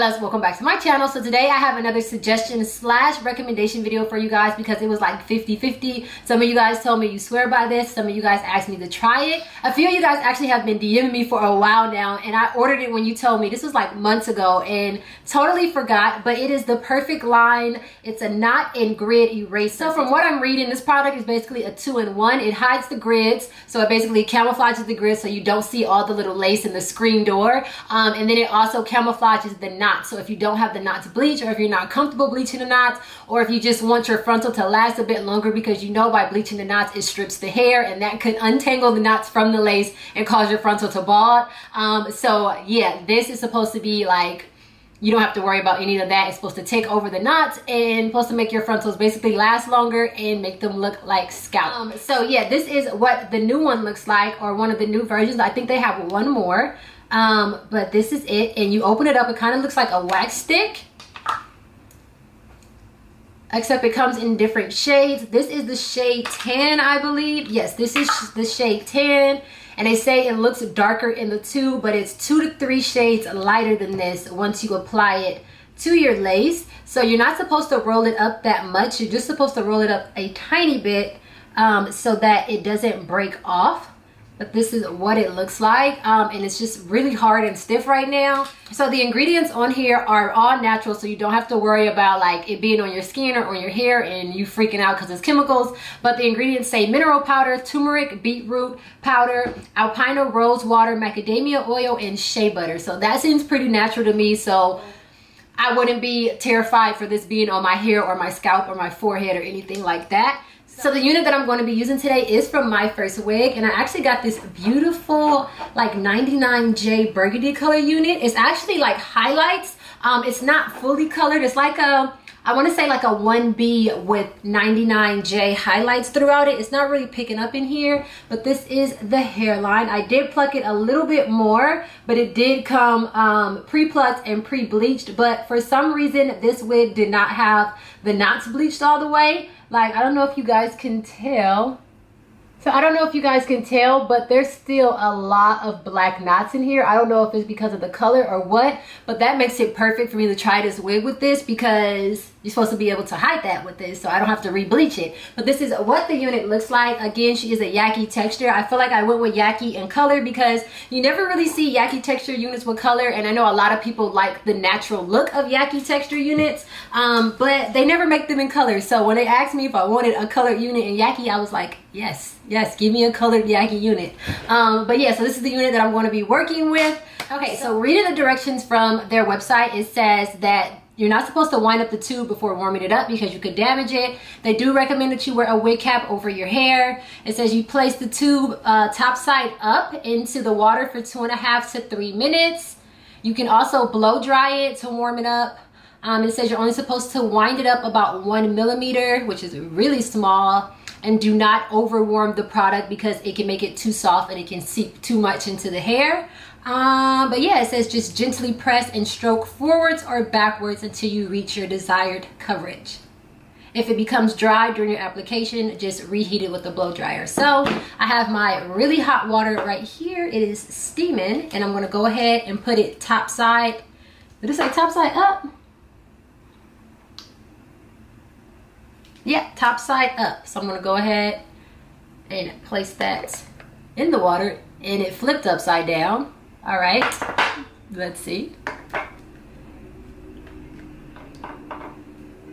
loves, welcome back to my channel. So today I have another suggestion slash recommendation video for you guys because it was like 50-50. Some of you guys told me you swear by this, some of you guys asked me to try it. A few of you guys actually have been DMing me for a while now, and I ordered it when you told me. This was like months ago and totally forgot, but it is the perfect line. It's a knot and grid eraser. So from what I'm reading, this product is basically a 2-in-1. It hides the grids, so it basically camouflages the grid so you don't see all the little lace in the screen door, and then it also camouflages the knots. So if you don't have the knots bleach, or if you're not comfortable bleaching the knots, or if you just want your frontal to last a bit longer because you know by bleaching the knots it strips the hair and that could untangle the knots from the lace and cause your frontal to bald. So yeah, this is supposed to be like, you don't have to worry about any of that. It's supposed to take over the knots and supposed to make your frontals basically last longer and make them look like scalp. So yeah, this is what the new one looks like, or one of the new versions. I think they have one more. But this is it, and you open it up, it kind of looks like a wax stick, except it comes in different shades. This is the shade 10, I believe. Yes, this is the shade 10, and they say it looks darker in the tube, but it's 2 to 3 shades lighter than this once you apply it to your lace. So you're not supposed to roll it up that much. You're just supposed to roll it up a tiny bit so that it doesn't break off. But this is what it looks like, and it's just really hard and stiff right now. So the ingredients on here are all natural, so you don't have to worry about like it being on your skin or on your hair and you freaking out because it's chemicals. But the ingredients say mineral powder, turmeric, beetroot powder, alpino rose water, macadamia oil, and shea butter. So that seems pretty natural to me, so I wouldn't be terrified for this being on my hair or my scalp or my forehead or anything like that. So the unit that I'm going to be using today is from MyFirstWig, and I actually got this beautiful like 99J burgundy color unit. It's actually like highlights. It's not fully colored. It's like a, I want to say like a 1B with 99J highlights throughout it. It's not really picking up in here, but this is the hairline. I did pluck it a little bit more, but it did come pre-plucked and pre-bleached, but for some reason this wig did not have the knots bleached all the way. Like, I don't know if you guys can tell. So I don't know if you guys can tell, but there's still a lot of black knots in here. I don't know if it's because of the color or what, but that makes it perfect for me to try this wig with this because you're supposed to be able to hide that with this, so I don't have to re-bleach it. But this is what the unit looks like. Again, she is a Yaki texture. I feel like I went with Yaki in color because you never really see Yaki texture units with color, and I know a lot of people like the natural look of Yaki texture units, but they never make them in color. So when they asked me if I wanted a colored unit in Yaki, I was like, yes, give me a colored Yaki unit. But yeah, so this is the unit that I'm going to be working with. Okay, so reading the directions from their website, it says that you're not supposed to wind up the tube before warming it up because you could damage it. They do recommend that you wear a wig cap over your hair. It says you place the tube top side up into the water for 2.5 to 3 minutes. You can also blow dry it to warm it up. It says you're only supposed to wind it up about 1 millimeter, which is really small. And do not overwarm the product because it can make it too soft and it can seep too much into the hair. But yeah, it says just gently press and stroke forwards or backwards until you reach your desired coverage. If it becomes dry during your application, just reheat it with a blow dryer. So I have my really hot water right here. It is steaming, and I'm going to go ahead and put it top side. Did it say top side up? Yeah, top side up. So I'm going to go ahead and place that in the water, and it flipped upside down. All right, let's see.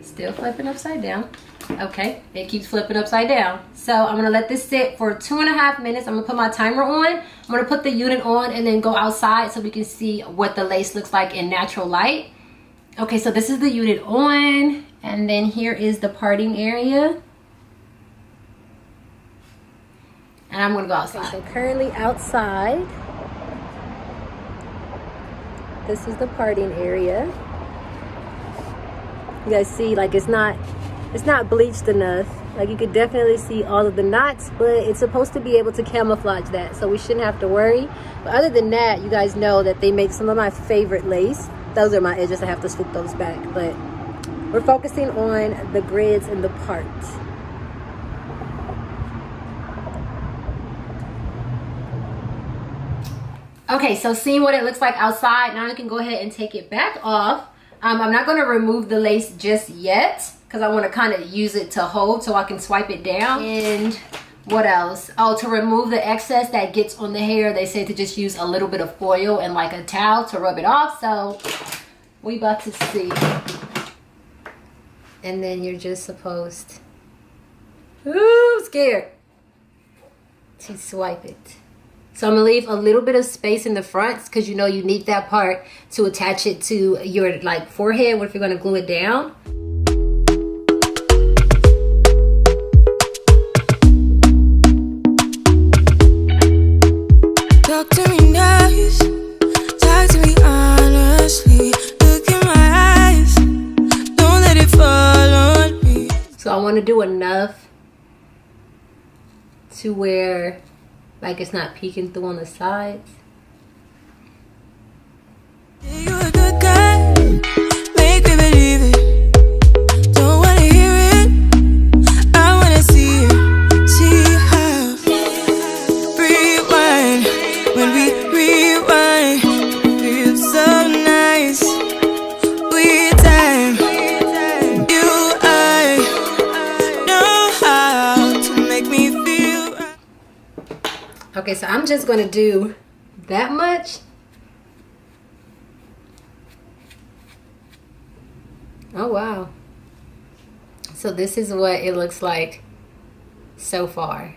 Still flipping upside down. Okay, it keeps flipping upside down. So I'm gonna let this sit for 2.5 minutes. I'm gonna put my timer on. I'm gonna put the unit on and then go outside so we can see what the lace looks like in natural light. Okay, so this is the unit on, and then here is the parting area. And I'm gonna go outside. Okay, so currently outside. This is the parting area. You guys see, like it's not bleached enough. Like you could definitely see all of the knots, but it's supposed to be able to camouflage that, so we shouldn't have to worry. But other than that, you guys know that they make some of my favorite lace. Those are my edges. I have to swoop those back, but we're focusing on the grids and the parts. Okay, so seeing what it looks like outside, now I can go ahead and take it back off. I'm not going to remove the lace just yet because I want to kind of use it to hold so I can swipe it down. And what else? Oh, to remove the excess that gets on the hair, they say to just use a little bit of oil and like a towel to rub it off. So we about to see. And then you're just supposed, ooh, scared, to swipe it. So I'm gonna leave a little bit of space in the front because you know you need that part to attach it to your like forehead if you're gonna glue it down. Talk to me nice, talk to me honestly. Look in my eyes, don't let it fall on me. So I want to do enough to where like it's not peeking through on the sides. You a good guy, make me believe it. Don't wanna hear it, I wanna see it. See how rewind, when we rewind, feels so nice. We time, you I know how to make me feel right. Okay, so I'm just gonna do that much. Oh wow. So this is what it looks like so far.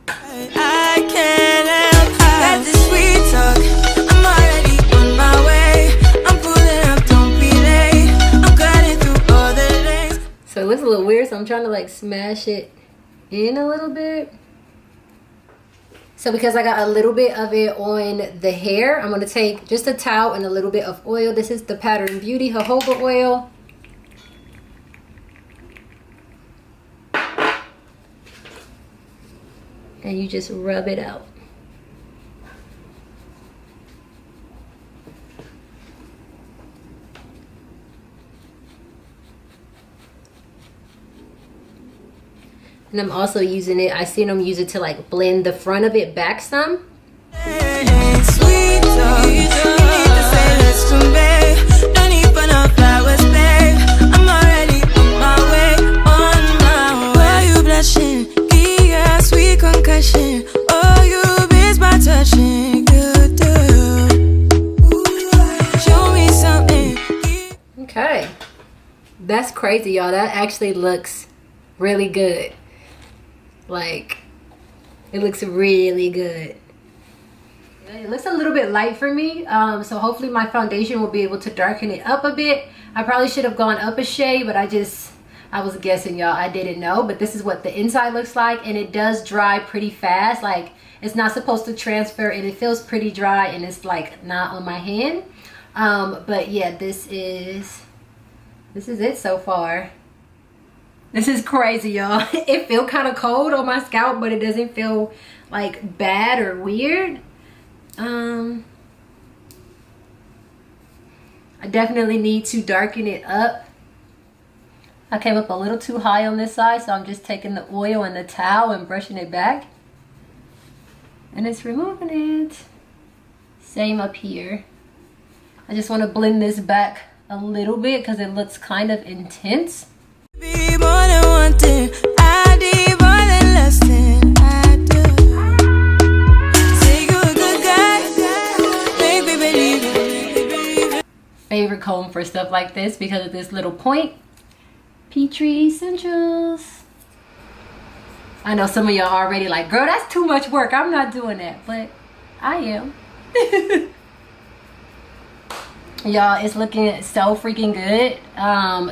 I can't help that this sweet talk. I'm already on my way. I'm pulling up, don't be late. I'm cutting through all the lanes. So it looks a little weird, so I'm trying to like smash it in a little bit. So because I got a little bit of it on the hair, I'm going to take just a towel and a little bit of oil. This is the Pattern Beauty jojoba oil. And you just rub it out. And I'm also using it, I seen them use it to like blend the front of it back some. Sweet talk, you need to say let's convey. Don't need for no flowers, babe. I'm already on my way. Why you blushing? Yeah, sweet concussion. Oh, you miss my touching. Good show me something. Okay, that's crazy, y'all. That actually looks really good. Like, it looks really good. It looks a little bit light for me, so hopefully my foundation will be able to darken it up a bit. I probably should have gone up a shade, but I was guessing, y'all. I didn't know, but this is what the inside looks like, and it does dry pretty fast. Like, it's not supposed to transfer, and it feels pretty dry, and it's like not on my hand. But yeah, this is it so far. This is crazy, y'all. It feels kind of cold on my scalp, but it doesn't feel like bad or weird. I definitely need to darken it up. I came up a little too high on this side, so I'm just taking the oil and the towel and brushing it back. And it's removing it. Same up here. I just want to blend this back a little bit because it looks kind of intense. Be more than one thing, I need more than less than I do. Say you a good guy, make me believe it. Favorite comb for stuff like this because of this little point. Petri Essentials. I know some of y'all already like, girl, that's too much work. I'm not doing that, but I am. Y'all, it's looking so freaking good.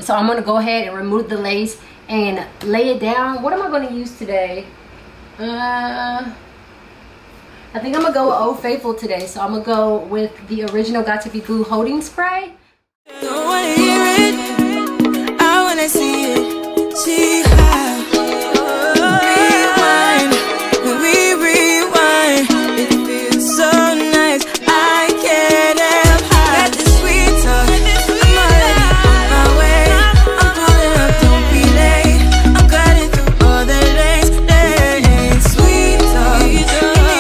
So I'm gonna go ahead and remove the lace and lay it down. What am I gonna use today? I think I'm gonna go with Old Faithful today. So I'm gonna go with the original Got To Be Glue holding spray. Don't wanna hear it, I wanna see it. See how rewind, when we rewind, it feels so nice. I can't help that this sweet talk. I'm already on my way. I'm pulling up, don't be late. I'm cutting through all the lanes. Sweet talk, you need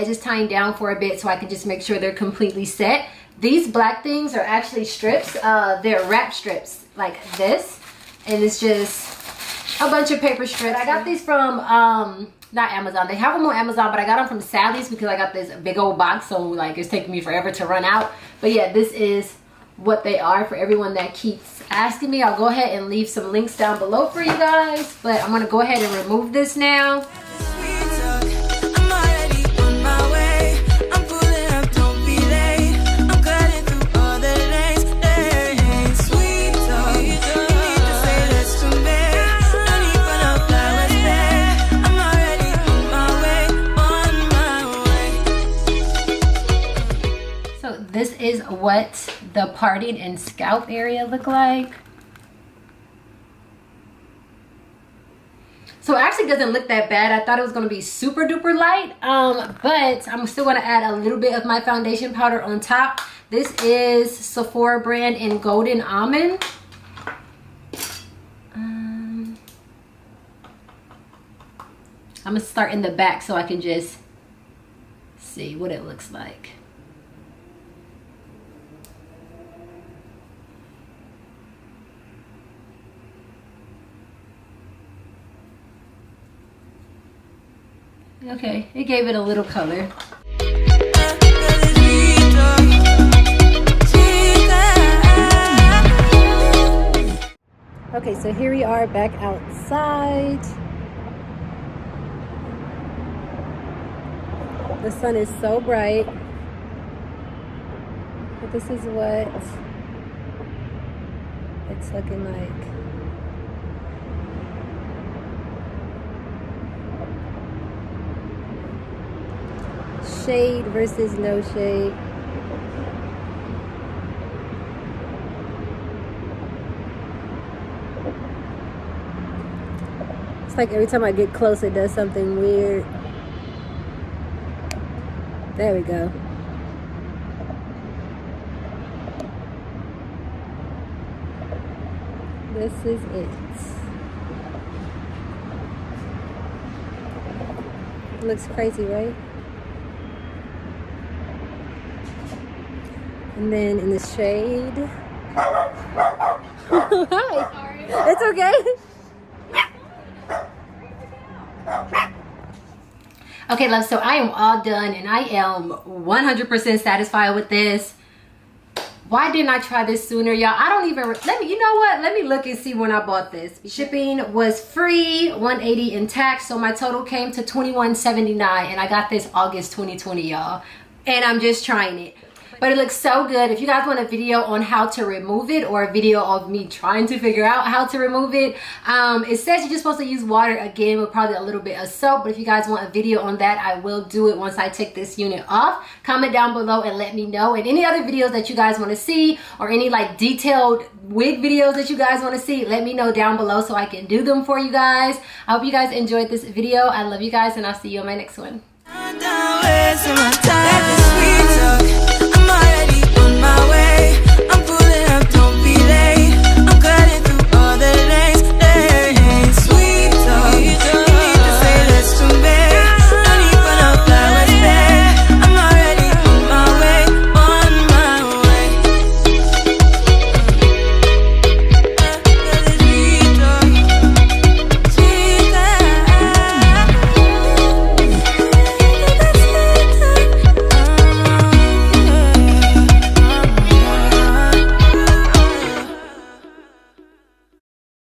edges tying down for a bit so I can just make sure they're completely set. These black things are actually strips. They're wrap strips like this. And it's just a bunch of paper strips. I got these from, not Amazon. They have them on Amazon, but I got them from Sally's because I got this big old box. So like it's taking me forever to run out. But yeah, this is what they are for everyone that keeps asking me. I'll go ahead and leave some links down below for you guys. But I'm going to go ahead and remove this now. This is what the parted and scalp area look like. So it actually doesn't look that bad. I thought it was going to be super duper light, but I'm still going to add a little bit of my foundation powder on top. This is Sephora brand in Golden Almond. I'm going to start in the back so I can just see what it looks like. Okay, it gave it a little color. Okay, so here we are back outside. The sun is so bright. But this is what it's looking like. Shade versus no shade. It's like every time I get close it does something weird. There we go. This is it. It looks crazy, right? And then in the shade. Hi. Sorry. It's okay. Okay, love, so I am all done and I am 100% satisfied with this. Why didn't I try this sooner, y'all? I don't even, you know what? Let me look and see when I bought this. Shipping was free, $180 in tax, so my total came to $21.79, and I got this August 2020, y'all. And I'm just trying it. But it looks so good. If you guys want a video on how to remove it, or a video of me trying to figure out how to remove it, it says you're just supposed to use water again with probably a little bit of soap. But if you guys want a video on that, I will do it once I take this unit off. Comment down below and let me know. And any other videos that you guys want to see, or any like detailed wig videos that you guys want to see, let me know down below so I can do them for you guys. I hope you guys enjoyed this video. I love you guys, and I'll see you on my next one.